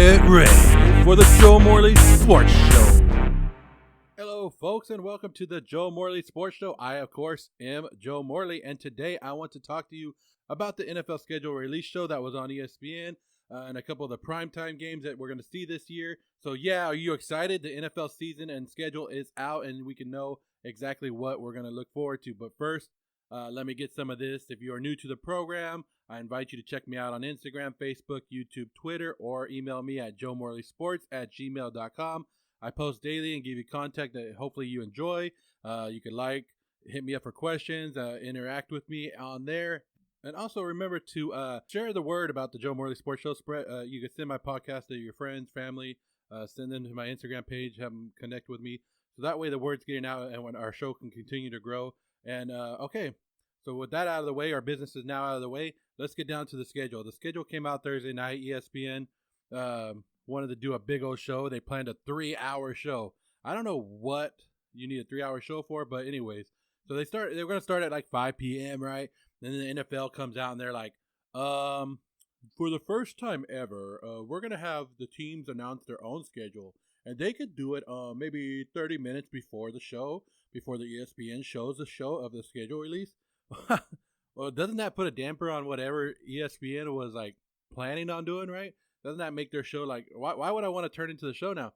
Get ready for the Joe Morley Sports Show. Hello, folks, and welcome to the Joe Morley Sports Show. I, of course, am Joe Morley, and today I want to talk to you about the NFL schedule release show that was on ESPN and a couple of the primetime games that we're going to see this year. So, yeah, are you excited? The NFL season and schedule is out, and we can know exactly what we're going to look forward to. But first, let me get some of this. If you are new to the program, I invite you to check me out on Instagram, Facebook, YouTube, Twitter, or email me at joemorleysports@gmail.com. I post daily and give you content that hopefully you enjoy. You can hit me up for questions, interact with me on there. And also remember to share the word about the Joe Morley Sports Show. You can send my podcast to your friends, family, send them to my Instagram page, have them connect with me. So that way the word's getting out and when our show can continue to grow. And okay, so with that out of the way, our business is now out of the way. Let's get down to the schedule. The schedule came out Thursday night. ESPN wanted to do a big old show. They planned a 3-hour show. I don't know what you need a 3-hour show for, but anyways. So they're going to start at like 5 p.m., right? Then the NFL comes out and they're like, for the first time ever, we're going to have the teams announce their own schedule. And they could do it maybe 30 minutes before the show, before the ESPN shows the show of the schedule release. Well, doesn't that put a damper on whatever ESPN was like planning on doing, right? Doesn't that make their show like, why would I want to turn into the show now?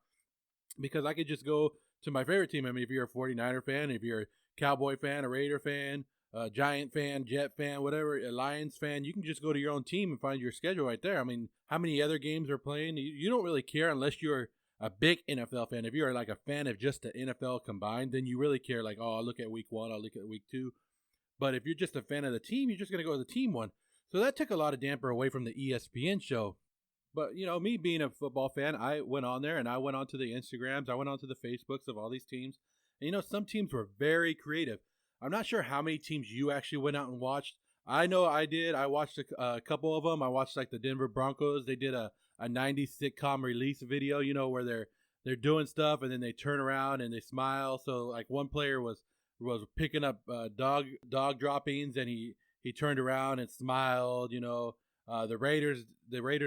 Because I could just go to my favorite team. I mean, if you're a 49er fan, if you're a Cowboy fan, a Raider fan, a Giant fan, Jet fan, whatever, a Lions fan, you can just go to your own team and find your schedule right there. I mean, how many other games are playing? You don't really care unless you're a big NFL fan. If you're like a fan of just the NFL combined, then you really care. Like, oh, I'll look at week 1, I'll look at week 2. But if you're just a fan of the team, you're just going to go to the team one. So that took a lot of damper away from the ESPN show. But, you know, me being a football fan, I went on there and I went on to the Instagrams. I went on to the Facebooks of all these teams. And, you know, some teams were very creative. I'm not sure how many teams you actually went out and watched. I know I did. I watched a couple of them. I watched like the Denver Broncos. They did a 90s sitcom release video, you know, where they're doing stuff and then they turn around and they smile. So like one player was picking up dog droppings and he turned around and smiled. You know, the Raiders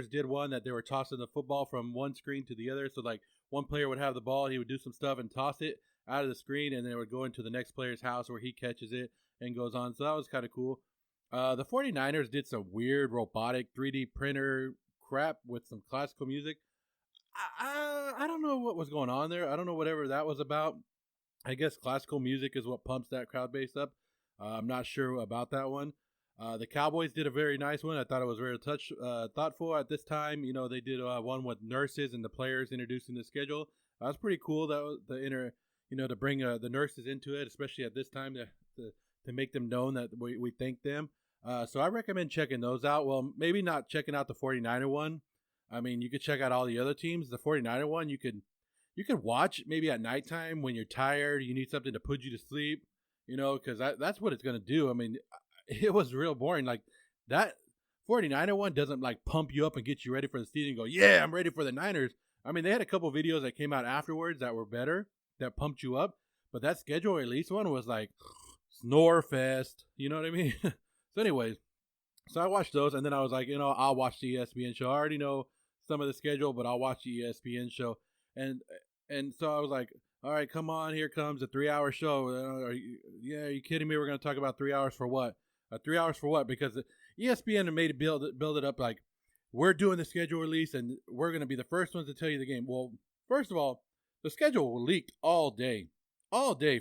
did one that they were tossing the football from one screen to the other. So like one player would have the ball, he would do some stuff and toss it out of the screen, and then it would go into the next player's house where he catches it and goes on. So that was kind of cool. The 49ers did some weird robotic 3D printer crap with some classical music. I don't know what was going on there. I don't know whatever that was about. I guess classical music is what pumps that crowd base up. I'm not sure about that one. The Cowboys did a very nice one. I thought it was very thoughtful at this time. You know, they did one with nurses and the players introducing the schedule. That was pretty cool. That was to bring the nurses into it, especially at this time to make them known that we thank them. So I recommend checking those out. Well, maybe not checking out the 49er one. I mean, you could check out all the other teams. The 49er one, you could watch maybe at nighttime when you're tired, you need something to put you to sleep, you know, because that's what it's going to do. I mean, it was real boring. Like that 49er one doesn't like pump you up and get you ready for the season and go, yeah, I'm ready for the Niners. I mean, they had a couple videos that came out afterwards that were better, that pumped you up. But that schedule release one was like snore fest. You know what I mean? So anyways, so I watched those and then I was like, you know, I'll watch the ESPN show. I already know some of the schedule, but I'll watch the ESPN show. And so I was like, all right, come on, here comes a 3-hour show. Are you kidding me? We're going to talk about 3 hours for what? 3 hours for what? Because the ESPN made it build it up like we're doing the schedule release and we're going to be the first ones to tell you the game. Well, first of all, the schedule leaked all day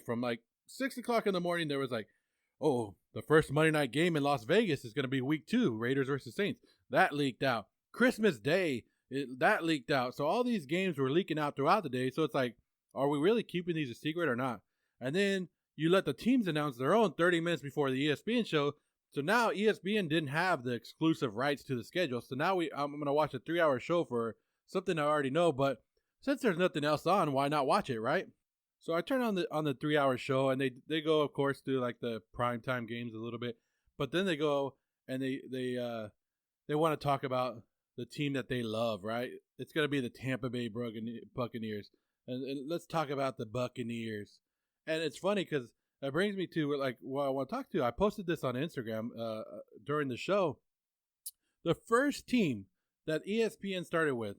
from like 6 o'clock in the morning. There was like, oh, the first Monday night game in Las Vegas is going to be week 2, Raiders versus Saints. That leaked out. Christmas Day, that leaked out. So all these games were leaking out throughout the day. So it's like, are we really keeping these a secret or not? And then you let the teams announce their own 30 minutes before the ESPN show. So now ESPN didn't have the exclusive rights to the schedule. So now I'm going to watch a 3-hour show for something I already know. But since there's nothing else on, why not watch it, right? So I turn on the 3-hour show, and they go, of course, through like the primetime games a little bit. But then they go and they want to talk about the team that they love, right? It's going to be the Tampa Bay Buccaneers. And let's talk about the Buccaneers. And it's funny because that brings me to like what I want to talk to. I posted this on Instagram during the show. The first team that ESPN started with,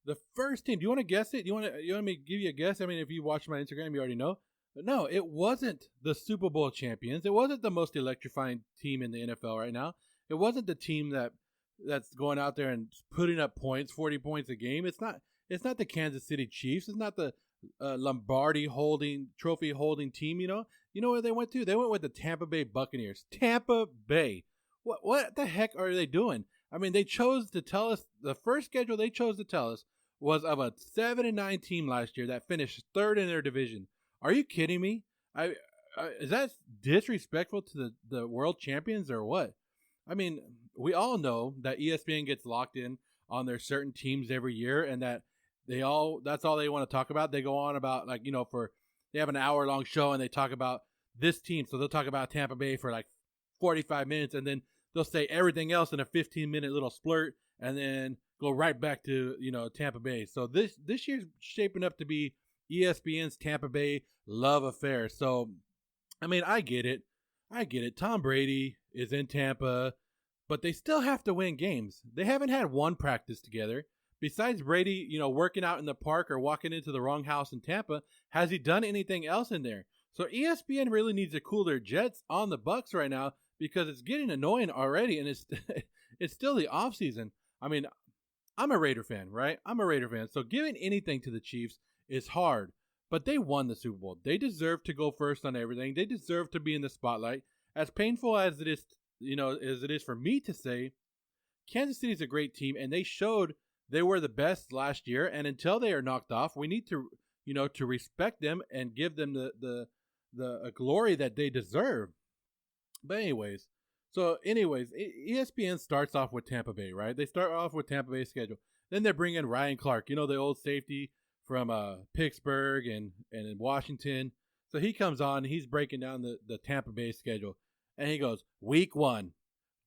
The first team. Do you want to guess it? You want me to give you a guess? I mean, if you watch my Instagram, you already know. But no, it wasn't the Super Bowl champions. It wasn't the most electrifying team in the NFL right now. It wasn't the team that's going out there and putting up points, 40 points a game. It's not. It's not the Kansas City Chiefs. It's not the Lombardi trophy holding team. You know where they went to? They went with the Tampa Bay Buccaneers. Tampa Bay. What the heck are they doing? I mean, they chose to tell us the first schedule they chose to tell us was of a 7-9 team last year that finished third in their division. Are you kidding me? Is that disrespectful to the world champions or what? I mean, we all know that ESPN gets locked in on their certain teams every year, and that that's all they want to talk about. They go on about they have an hour-long show and they talk about this team. So they'll talk about Tampa Bay for like 45 minutes, and then they'll say everything else in a 15-minute little splurt, and then go right back to Tampa Bay. So this year's shaping up to be ESPN's Tampa Bay Love Affair. So I mean, I get it. Tom Brady is in Tampa, but they still have to win games. They haven't had one practice together. Besides Brady, working out in the park or walking into the wrong house in Tampa, has he done anything else in there? So ESPN really needs to cool their jets on the Bucs right now, because it's getting annoying already, and it's still the offseason. I mean, I'm a Raider fan, right? So giving anything to the Chiefs is hard, but they won the Super Bowl. They deserve to go first on everything. They deserve to be in the spotlight. As painful as it is, as it is for me to say, Kansas City is a great team, and they showed they were the best last year. And until they are knocked off, we need to, to respect them and give them the glory that they deserve. But ESPN starts off with Tampa Bay, right? They start off with Tampa Bay's schedule. Then they bring in Ryan Clark, the old safety from Pittsburgh and in Washington. So he comes on, he's breaking down the Tampa Bay schedule. And he goes, Week 1,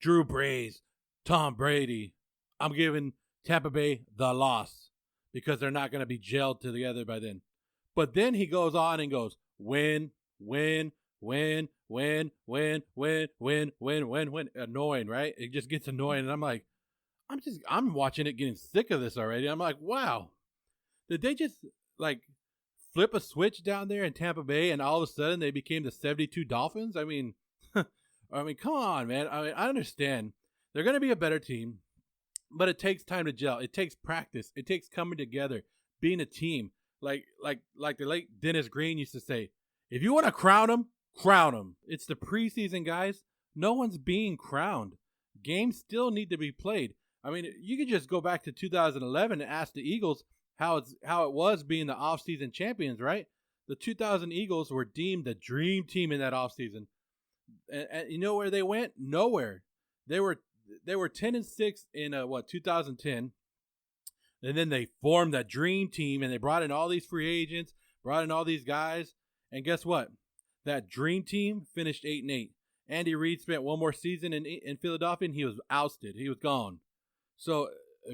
Drew Brees, Tom Brady. I'm giving Tampa Bay the loss because they're not going to be gelled together by then. But then he goes on and goes, win. Annoying, right? It just gets annoying. And I'm like, I'm watching it getting sick of this already. I'm like, wow. Did they just flip a switch down there in Tampa Bay and all of a sudden they became the 72 Dolphins? I mean, come on, man. I understand they're going to be a better team, but it takes time to gel. It takes practice. It takes coming together, being a team. Like the late Dennis Green used to say, if you want to crown them, crown them. It's the preseason, guys. No one's being crowned. Games still need to be played. I mean, you could just go back to 2011 and ask the Eagles how it was being the offseason champions, right? The 2000 Eagles were deemed the dream team in that offseason. And you know where they went? Nowhere. They were 10-6 in 2010. And then they formed that dream team, and they brought in all these free agents, brought in all these guys. And guess what? That dream team finished 8-8. Andy Reid spent one more season in Philadelphia, and he was ousted. He was gone. So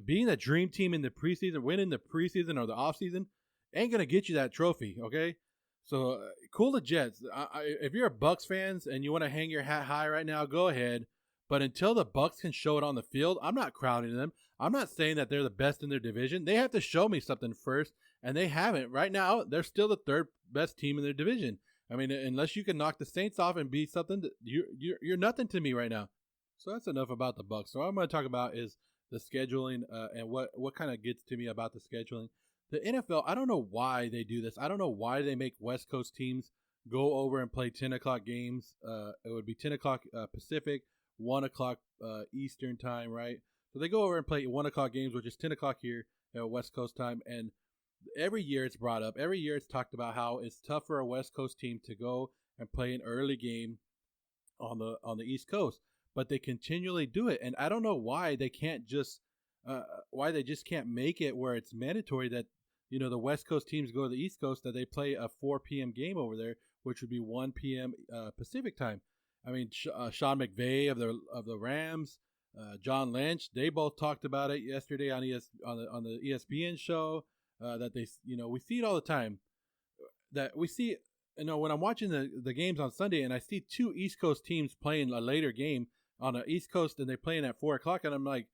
being a dream team in the preseason, winning the preseason or the offseason, ain't going to get you that trophy, okay? So cool the Jets. If you're a Bucs fans and you want to hang your hat high right now, go ahead. But until the Bucs can show it on the field, I'm not crowning them. I'm not saying that they're the best in their division. They have to show me something first, and they haven't. Right now, they're still the third best team in their division. I mean, unless you can knock the Saints off and be something, you're nothing to me right now. So that's enough about the Bucs. So what I'm going to talk about is the scheduling and what kind of gets to me about the scheduling. The NFL, I don't know why they do this. I don't know why they make West Coast teams go over and play 10 o'clock games. It would be 10 o'clock Pacific, 1 o'clock Eastern time, right? So they go over and play 1 o'clock games, which is 10 o'clock here at West Coast time. And every year it's brought up. Every year it's talked about how it's tough for a West Coast team to go and play an early game on the East Coast. But they continually do it. And I don't know why they can't just can't make it where it's mandatory that the West Coast teams go to the East Coast, that they play a 4 p.m. game over there, which would be 1 p.m. Pacific time. I mean, Sean McVay of the Rams, John Lynch, they both talked about it yesterday on the ESPN show. That they, we see it all the time. That we see, when I'm watching the games on Sunday and I see two East Coast teams playing a later game on the East Coast and they're playing at 4 o'clock, and I'm like,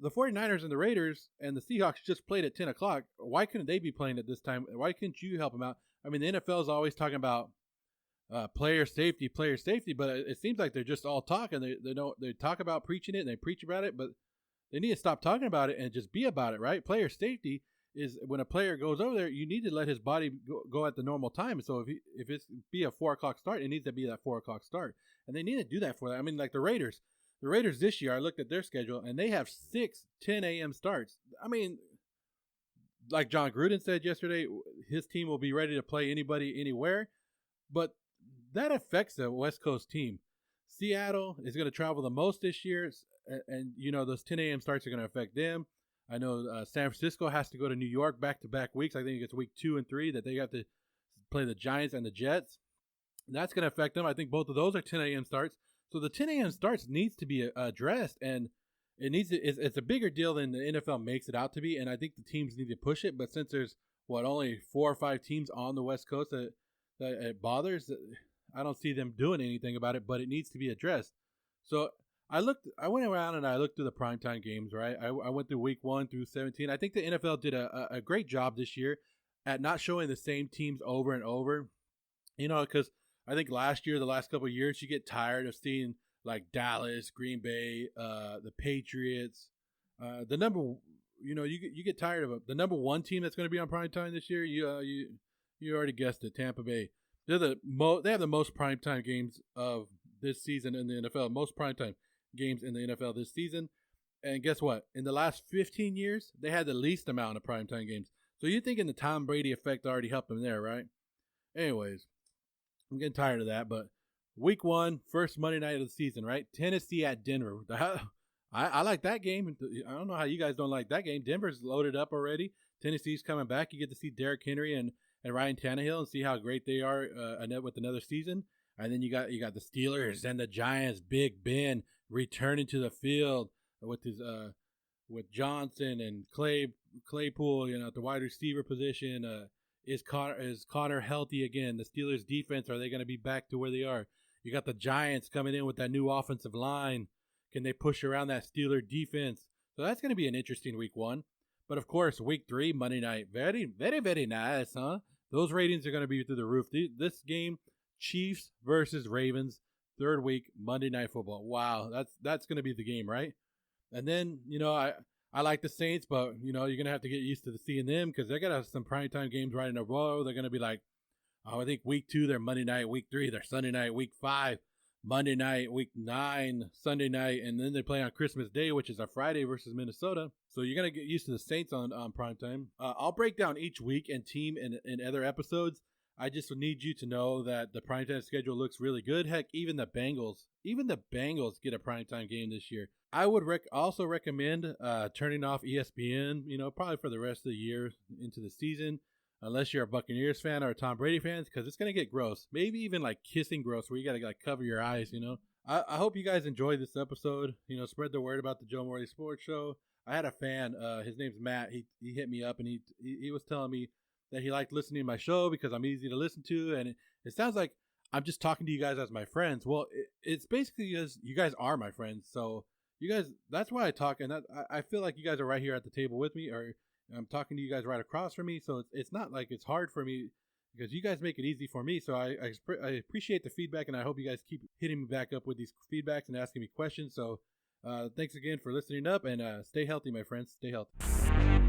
the 49ers and the Raiders and the Seahawks just played at 10 o'clock. Why couldn't they be playing at this time? Why couldn't you help them out? I mean, the NFL is always talking about player safety, but it seems like they're just all talking. They talk about preaching it and they preach about it, but they need to stop talking about it and just be about it, right? Player safety is when a player goes over there, you need to let his body go at the normal time. So if it's be a 4 o'clock start, it needs to be that 4 o'clock start, and they need to do that for that. I mean, like the Raiders. The Raiders this year, I looked at their schedule, and they have 6 10 a.m. starts. I mean, like John Gruden said yesterday, his team will be ready to play anybody, anywhere. But that affects the West Coast team. Seattle is going to travel the most this year, and those 10 a.m. starts are going to affect them. I know San Francisco has to go to New York back-to-back weeks. I think it's week 2 and 3 that they have to play the Giants and the Jets. That's going to affect them. I think both of those are 10 a.m. starts. So the 10 a.m. starts needs to be addressed, and it's a bigger deal than the NFL makes it out to be, and I think the teams need to push it. But since there's only 4 or 5 teams on the West Coast that it bothers, I don't see them doing anything about it. But it needs to be addressed. So I went around and I looked through the primetime games. Right, I went through week 1 through 17. I think the NFL did a great job this year at not showing the same teams over and over. Because I think last year, the last couple of years, you get tired of seeing like Dallas, Green Bay, the Patriots. You get tired of it. The number 1 team that's going to be on primetime this year. You already guessed it, Tampa Bay. They have the most primetime games of this season in the NFL. Most primetime games in the NFL this season. And guess what? In the last 15 years, they had the least amount of primetime games. So you're thinking the Tom Brady effect already helped them there, right? Anyways. I'm getting tired of that, but week 1, first Monday night of the season, right? Tennessee at Denver. I like that game. I don't know how you guys don't like that game. Denver's loaded up already. Tennessee's coming back. You get to see Derrick Henry and Ryan Tannehill and see how great they are with another season. And then you got the Steelers and the Giants. Big Ben returning to the field with his with Johnson and Claypool, at the wide receiver position. Is Connor healthy again? The Steelers defense, are they going to be back to where they are? You got the Giants coming in with that new offensive line. Can they push around that Steeler defense? So that's going to be an interesting week 1. But of course, week 3, Monday night, very, very, very nice, huh? Those ratings are going to be through the roof. This game, Chiefs versus Ravens, 3rd week, Monday Night Football. Wow, that's going to be the game, right? And then, I like the Saints, but, you're going to have to get used to seeing them because they're going to have some primetime games right in a row. They're going to be like, I think week 2, they're Monday night. Week 3, they're Sunday night. Week 5, Monday night. Week 9, Sunday night. And then they play on Christmas Day, which is a Friday versus Minnesota. So you're going to get used to the Saints on primetime. I'll break down each week and team in other episodes. I just need you to know that the primetime schedule looks really good. Heck, even the Bengals get a primetime game this year. I would also recommend turning off ESPN, probably for the rest of the year into the season, unless you're a Buccaneers fan or a Tom Brady fan, because it's going to get gross. Maybe even like kissing gross, where you got to like cover your eyes, I hope you guys enjoyed this episode. Spread the word about the Joe Morley Sports Show. I had a fan, his name's Matt. He hit me up and he was telling me that he liked listening to my show because I'm easy to listen to, and it sounds like I'm just talking to you guys as my friends. Well, it's basically because you guys are my friends, so you guys, that's why I talk, and I feel like you guys are right here at the table with me, or I'm talking to you guys right across from me, so it's not like it's hard for me because you guys make it easy for me, so I appreciate the feedback, and I hope you guys keep hitting me back up with these feedbacks and asking me questions. So thanks again for listening up, and stay healthy, my friends. Stay healthy.